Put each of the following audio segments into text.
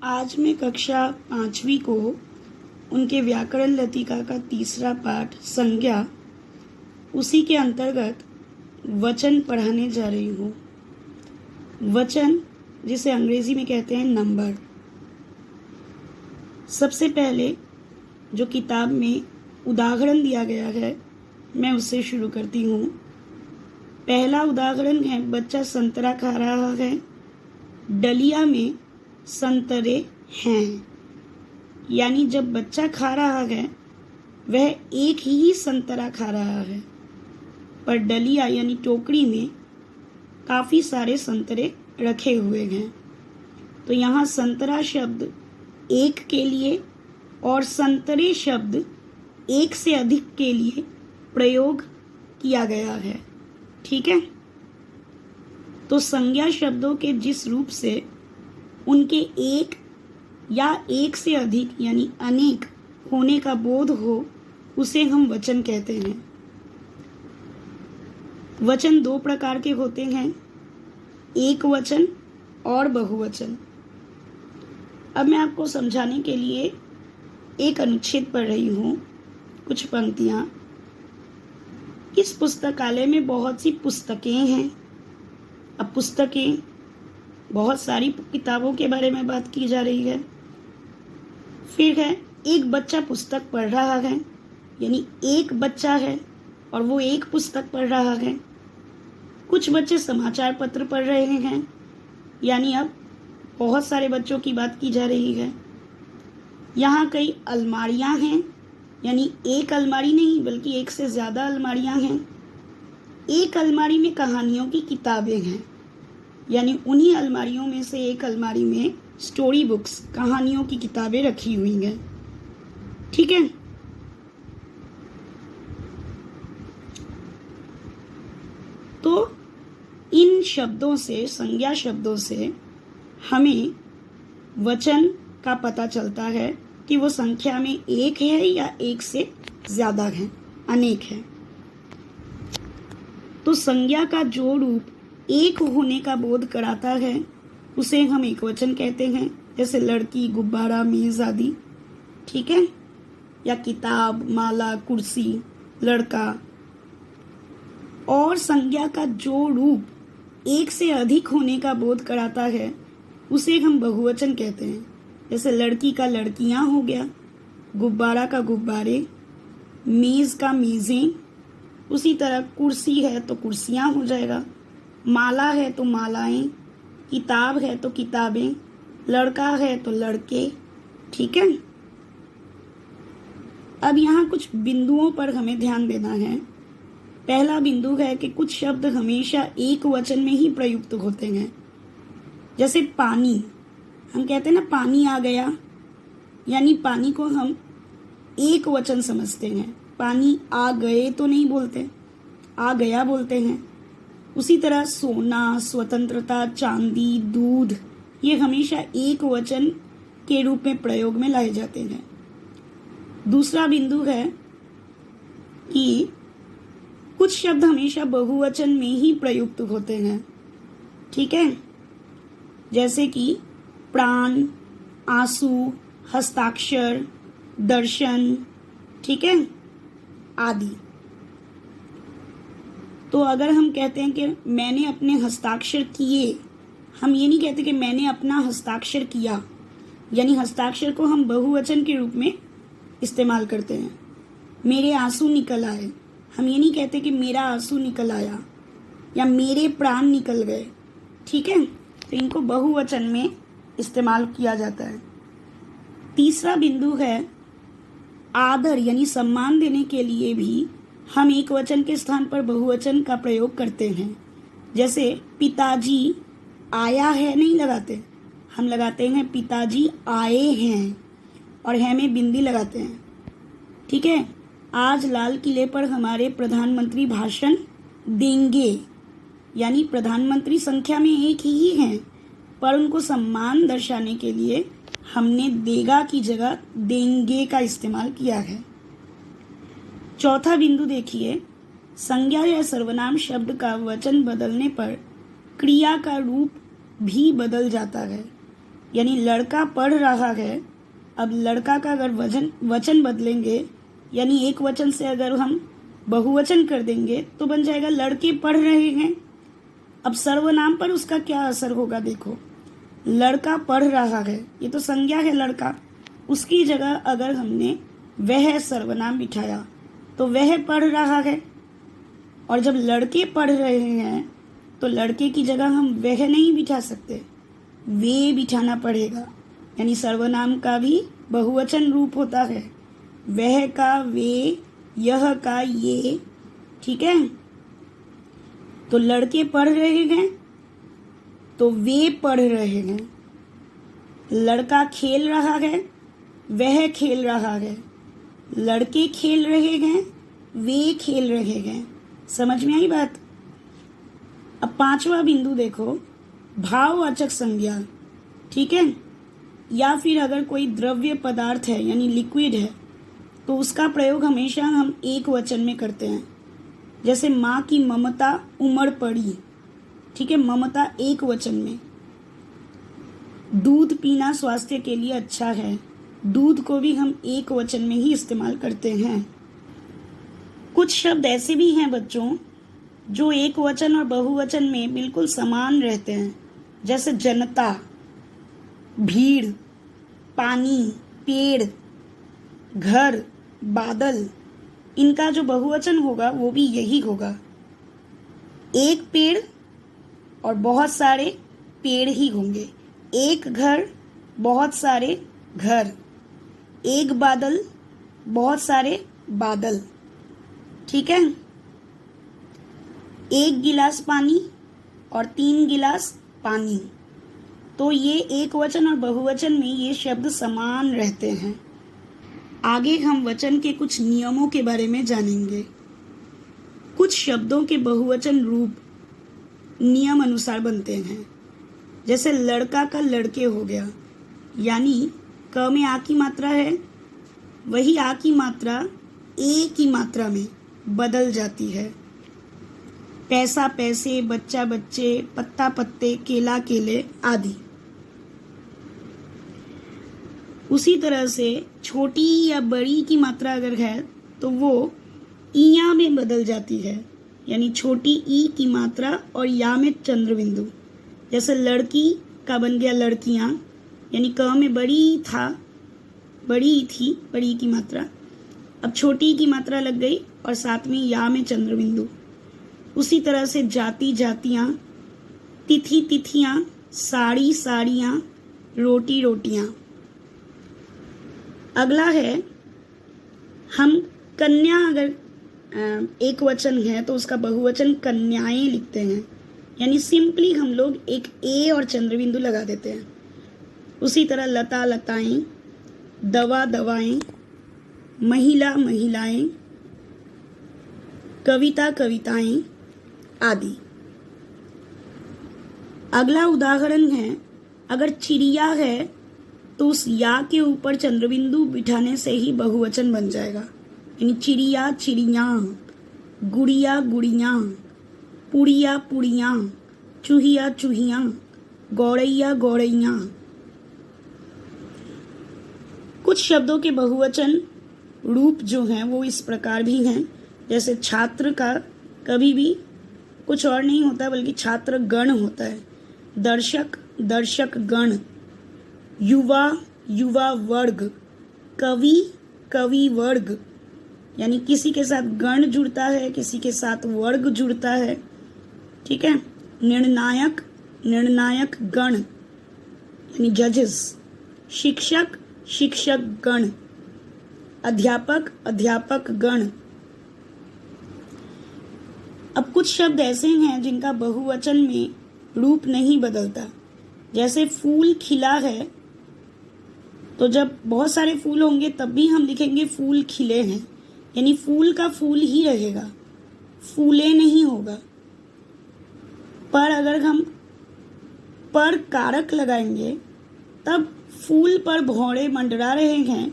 आज मैं कक्षा 5वीं को उनके व्याकरण लतिका का तीसरा पाठ संज्ञा, उसी के अंतर्गत वचन पढ़ाने जा रही हूँ। वचन जिसे अंग्रेजी में कहते हैं नंबर। सबसे पहले जो किताब में उदाहरण दिया गया है मैं उससे शुरू करती हूँ। पहला उदाहरण है, बच्चा संतरा खा रहा है, डलिया में संतरे हैं। यानी जब बच्चा खा रहा है वह एक ही संतरा खा रहा है, पर डलिया यानी टोकरी में काफ़ी सारे संतरे रखे हुए हैं। तो यहाँ संतरा शब्द एक के लिए और संतरे शब्द एक से अधिक के लिए प्रयोग किया गया है। ठीक है। तो संज्ञा शब्दों के जिस रूप से उनके एक या एक से अधिक यानी अनेक होने का बोध हो, उसे हम वचन कहते हैं। वचन दो प्रकार के होते हैं, एक वचन और बहुवचन। अब मैं आपको समझाने के लिए एक अनुच्छेद पढ़ रही हूँ, कुछ पंक्तियाँ। इस पुस्तकालय में बहुत सी पुस्तकें हैं। अब पुस्तकें, बहुत सारी किताबों के बारे में बात की जा रही है। फिर है, एक बच्चा पुस्तक पढ़ रहा है, यानी एक बच्चा है और वो एक पुस्तक पढ़ रहा है। कुछ बच्चे समाचार पत्र पढ़ रहे हैं, यानी अब बहुत सारे बच्चों की बात की जा रही है। यहाँ कई अलमारियाँ हैं, यानी एक अलमारी नहीं बल्कि एक से ज़्यादा अलमारियाँ हैं। एक अलमारी में कहानियों की किताबें हैं, यानी उन्हीं अलमारियों में से एक अलमारी में स्टोरी बुक्स, कहानियों की किताबें रखी हुई हैं। ठीक है। तो इन शब्दों से, संज्ञा शब्दों से हमें वचन का पता चलता है कि वो संख्या में एक है या एक से ज़्यादा है, अनेक है। तो संज्ञा का जो रूप एक होने का बोध कराता है उसे हम एक वचन कहते हैं, जैसे लड़की, गुब्बारा, मेज आदि। ठीक है। या किताब, माला, कुर्सी, लड़का। और संज्ञा का जो रूप एक से अधिक होने का बोध कराता है उसे हम बहुवचन कहते हैं, जैसे लड़की का लड़कियां हो गया, गुब्बारा का गुब्बारे, मेज का मेजें। उसी तरह कुर्सी है तो कुर्सियां हो जाएगा, माला है तो मालाएं, किताब है तो किताबें, लड़का है तो लड़के। ठीक है। अब यहाँ कुछ बिंदुओं पर हमें ध्यान देना है। पहला बिंदु है कि कुछ शब्द हमेशा एक वचन में ही प्रयुक्त होते हैं, जैसे पानी। हम कहते हैं ना, पानी आ गया, यानी पानी को हम एक वचन समझते हैं। पानी आ गए तो नहीं बोलते, आ गया बोलते हैं। उसी तरह सोना, स्वतंत्रता, चांदी, दूध, ये हमेशा एक वचन के रूप में प्रयोग में लाए जाते हैं। दूसरा बिंदु है कि कुछ शब्द हमेशा बहुवचन में ही प्रयुक्त होते हैं। ठीक है। जैसे कि प्राण, आंसू, हस्ताक्षर, दर्शन। ठीक है, आदि। तो अगर हम कहते हैं कि मैंने अपने हस्ताक्षर किए, हम ये नहीं कहते कि मैंने अपना हस्ताक्षर किया, यानी हस्ताक्षर को हम बहुवचन के रूप में इस्तेमाल करते हैं। मेरे आंसू निकल आए, हम ये नहीं कहते कि मेरा आंसू निकल आया या मेरे प्राण निकल गए। ठीक है। तो इनको बहुवचन में इस्तेमाल किया जाता है। तीसरा बिंदु है, आदर यानी सम्मान देने के लिए भी हम एक वचन के स्थान पर बहुवचन का प्रयोग करते हैं। जैसे पिताजी आया है नहीं लगाते, हम लगाते हैं पिताजी आए हैं, और है में बिंदी लगाते हैं। ठीक है। आज लाल किले पर हमारे प्रधानमंत्री भाषण देंगे, यानी प्रधानमंत्री संख्या में एक ही हैं, पर उनको सम्मान दर्शाने के लिए हमने देगा की जगह देंगे का इस्तेमाल किया है। चौथा बिंदु देखिए, संज्ञा या सर्वनाम शब्द का वचन बदलने पर क्रिया का रूप भी बदल जाता है। यानी लड़का पढ़ रहा है। अब लड़का का अगर वचन बदलेंगे, यानी एक वचन से अगर हम बहुवचन कर देंगे तो बन जाएगा लड़के पढ़ रहे हैं। अब सर्वनाम पर उसका क्या असर होगा, देखो, लड़का पढ़ रहा है, ये तो संज्ञा है लड़का, उसकी जगह अगर हमने वह सर्वनाम बिठाया तो वह पढ़ रहा है। और जब लड़के पढ़ रहे हैं तो लड़के की जगह हम वह नहीं बिठा सकते, वे बिठाना पड़ेगा। यानी सर्वनाम का भी बहुवचन रूप होता है, वह का वे, यह का ये, ठीक है। तो लड़के पढ़ रहे हैं तो वे पढ़ रहे हैं। लड़का खेल रहा है, वह खेल रहा है। लड़के खेल रहे हैं, वे खेल रहे हैं। समझ में आई बात। अब 5वां बिंदु देखो, भाववाचक संज्ञा, ठीक है। या फिर अगर कोई द्रव्य पदार्थ है यानी लिक्विड है तो उसका प्रयोग हमेशा हम एक वचन में करते हैं। जैसे माँ की ममता उमड़ पड़ी, ठीक है, ममता एक वचन में। दूध पीना स्वास्थ्य के लिए अच्छा है, दूध को भी हम एक वचन में ही इस्तेमाल करते हैं। कुछ शब्द ऐसे भी हैं बच्चों जो एक वचन और बहुवचन में बिल्कुल समान रहते हैं, जैसे जनता, भीड़, पानी, पेड़, घर, बादल। इनका जो बहुवचन होगा वो भी यही होगा। एक पेड़ और बहुत सारे पेड़ ही होंगे। एक घर, बहुत सारे घर। एक बादल, बहुत सारे बादल, ठीक है। एक गिलास पानी और 3 गिलास पानी। तो ये एक वचन और बहुवचन में ये शब्द समान रहते हैं। आगे हम वचन के कुछ नियमों के बारे में जानेंगे। कुछ शब्दों के बहुवचन रूप नियम अनुसार बनते हैं। जैसे लड़का का लड़के हो गया, यानी क में आ की मात्रा है, वही आ की मात्रा ए की मात्रा में बदल जाती है। पैसा पैसे, बच्चा बच्चे, पत्ता पत्ते, केला केले आदि। उसी तरह से छोटी या बड़ी की मात्रा अगर है तो वो ईया में बदल जाती है, यानी छोटी ई की मात्रा और या में चंद्र बिंदु। जैसे लड़की का बन गया लड़कियां, यानी क में बड़ी था, बड़ी थी, बड़ी की मात्रा, अब छोटी की मात्रा लग गई और साथ में या में चंद्र बिंदु। उसी तरह से जाति जातियां, तिथि तिथियां, साड़ी साड़ियां, रोटी रोटियां। अगला है, हम कन्या अगर एक वचन है तो उसका बहुवचन कन्याएं लिखते हैं, यानी सिंपली हम लोग एक ए और चंद्र बिंदु लगा देते हैं। उसी तरह लता लताएं, दवा दवाएं, महिला महिलाएं, कविता कविताएं आदि। अगला उदाहरण है, अगर चिड़िया है तो उस या के ऊपर चंद्रबिंदु बिठाने से ही बहुवचन बन जाएगा, यानी चिड़िया चिड़ियाँ, गुड़िया गुड़ियाँ, पुड़िया पुड़ियाँ, चूहिया चूहियाँ, गौड़ैया गौड़ैयाँ। कुछ शब्दों के बहुवचन रूप जो हैं वो इस प्रकार भी हैं। जैसे छात्र का कभी भी कुछ और नहीं होता बल्कि छात्र गण होता है। दर्शक दर्शक गण, युवा युवा वर्ग, कवि कवि वर्ग, यानी किसी के साथ गण जुड़ता है, किसी के साथ वर्ग जुड़ता है, ठीक है। निर्णायक निर्णायक गण, यानी जजेस। शिक्षक शिक्षक गण, अध्यापक अध्यापक गण। अब कुछ शब्द ऐसे हैं जिनका बहुवचन में रूप नहीं बदलता। जैसे फूल खिला है, तो जब बहुत सारे फूल होंगे तब भी हम लिखेंगे फूल खिले हैं, यानी फूल का फूल ही रहेगा, फूले नहीं होगा। पर अगर हम पर कारक लगाएंगे तब फूल पर भौरे मंडरा रहे हैं,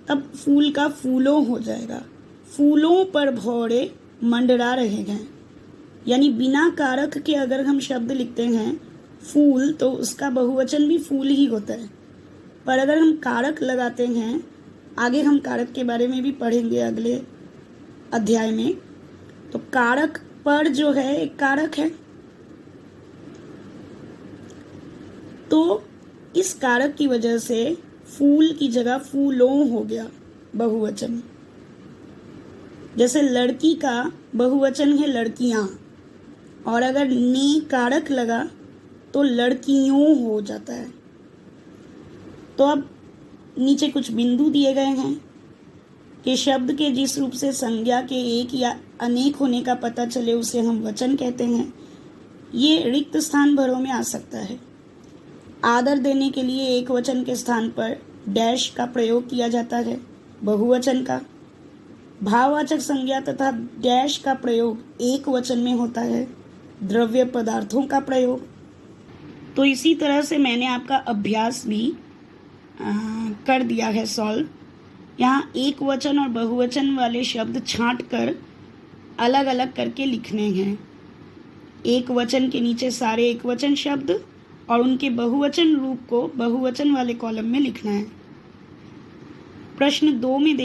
तब फूल का फूलों हो जाएगा, फूलों पर भौरे मंडरा रहे हैं। यानी बिना कारक के अगर हम शब्द लिखते हैं फूल, तो उसका बहुवचन भी फूल ही होता है। पर अगर हम कारक लगाते हैं, आगे हम कारक के बारे में भी पढ़ेंगे अगले अध्याय में, तो कारक पर जो है एक कारक है, तो इस कारक की वजह से फूल की जगह फूलों हो गया बहुवचन। जैसे लड़की का बहुवचन है लड़कियां, और अगर ने कारक लगा तो लड़कियों हो जाता है। तो अब नीचे कुछ बिंदु दिए गए हैं कि शब्द के जिस रूप से संज्ञा के एक या अनेक होने का पता चले उसे हम वचन कहते हैं। ये रिक्त स्थान भरों में आ सकता है। आदर देने के लिए एक वचन के स्थान पर डैश का प्रयोग किया जाता है, बहुवचन का। भाववाचक संज्ञा तथा डैश का प्रयोग एक वचन में होता है, द्रव्य पदार्थों का प्रयोग। तो इसी तरह से मैंने आपका अभ्यास भी कर दिया है सॉल्व। यहाँ एक वचन और बहुवचन वाले शब्द छांट कर अलग अलग करके लिखने हैं। एक वचन के नीचे सारे एक वचन शब्द और उनके बहुवचन रूप को बहुवचन वाले कॉलम में लिखना है। प्रश्न 2 में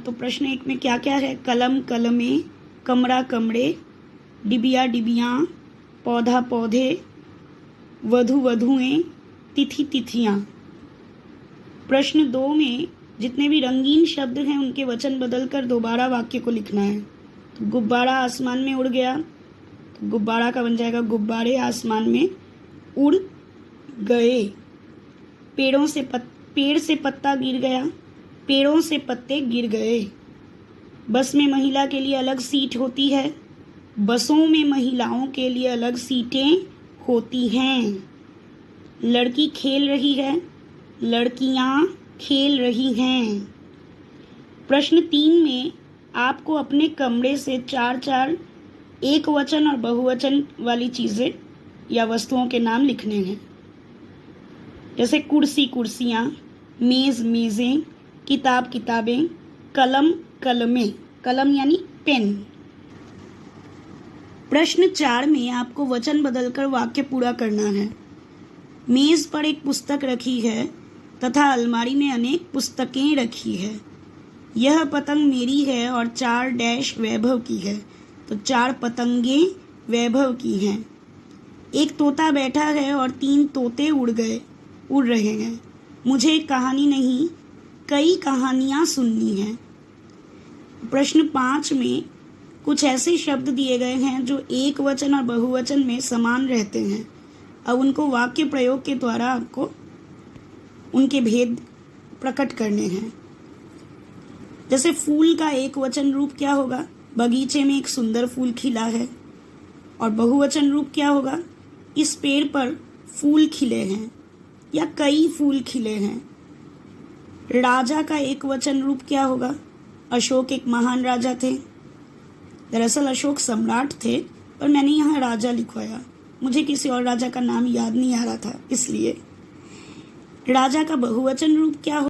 तो प्रश्न 1 में क्या क्या है? कलम कलमें, कमरा कमरे, डिबिया डिबियाँ, पौधा पौधे, वधु वधुएं, तिथि तिथियाँ। प्रश्न 2 में जितने भी रंगीन शब्द हैं उनके वचन बदलकर दोबारा वाक्य को लिखना है। तो गुब्बारा आसमान में उड़ गया, तो गुब्बारा का बन जाएगा गुब्बारे आसमान में उड़ गए। पेड़ से पत्ता गिर गया, पेड़ों से पत्ते गिर गए। बस में महिला के लिए अलग सीट होती है, बसों में महिलाओं के लिए अलग सीटें होती हैं। लड़की खेल रही है, लड़कियां खेल रही हैं। प्रश्न 3 में आपको अपने कमरे से 4 एक वचन और बहुवचन वाली चीज़ें या वस्तुओं के नाम लिखने हैं। जैसे कुर्सी कुर्सियाँ, मेज़ मेज़ें, किताब किताबें, कलम कलमें, कलम यानी पेन। प्रश्न 4 में आपको वचन बदलकर वाक्य पूरा करना है। मेज़ पर एक पुस्तक रखी है तथा अलमारी में अनेक पुस्तकें रखी है। यह पतंग मेरी है और 4 डैश वैभव की है, तो 4 पतंगें वैभव की हैं। एक तोता बैठा है और 3 तोते उड़ रहे हैं। मुझे एक कहानी नहीं, कई कहानियाँ सुननी हैं। प्रश्न 5 में कुछ ऐसे शब्द दिए गए हैं जो एक वचन और बहुवचन में समान रहते हैं। अब उनको वाक्य प्रयोग के द्वारा आपको उनके भेद प्रकट करने हैं। जैसे फूल का एक वचन रूप क्या होगा? बगीचे में एक सुंदर फूल खिला है। और बहुवचन रूप क्या होगा? इस पेड़ पर फूल खिले हैं या कई फूल खिले हैं। राजा का एक वचन रूप क्या होगा? अशोक एक महान राजा थे। दरअसल अशोक सम्राट थे, पर मैंने यहाँ राजा लिखवाया, मुझे किसी और राजा का नाम याद नहीं आ रहा था इसलिए। राजा का बहुवचन रूप क्या हो?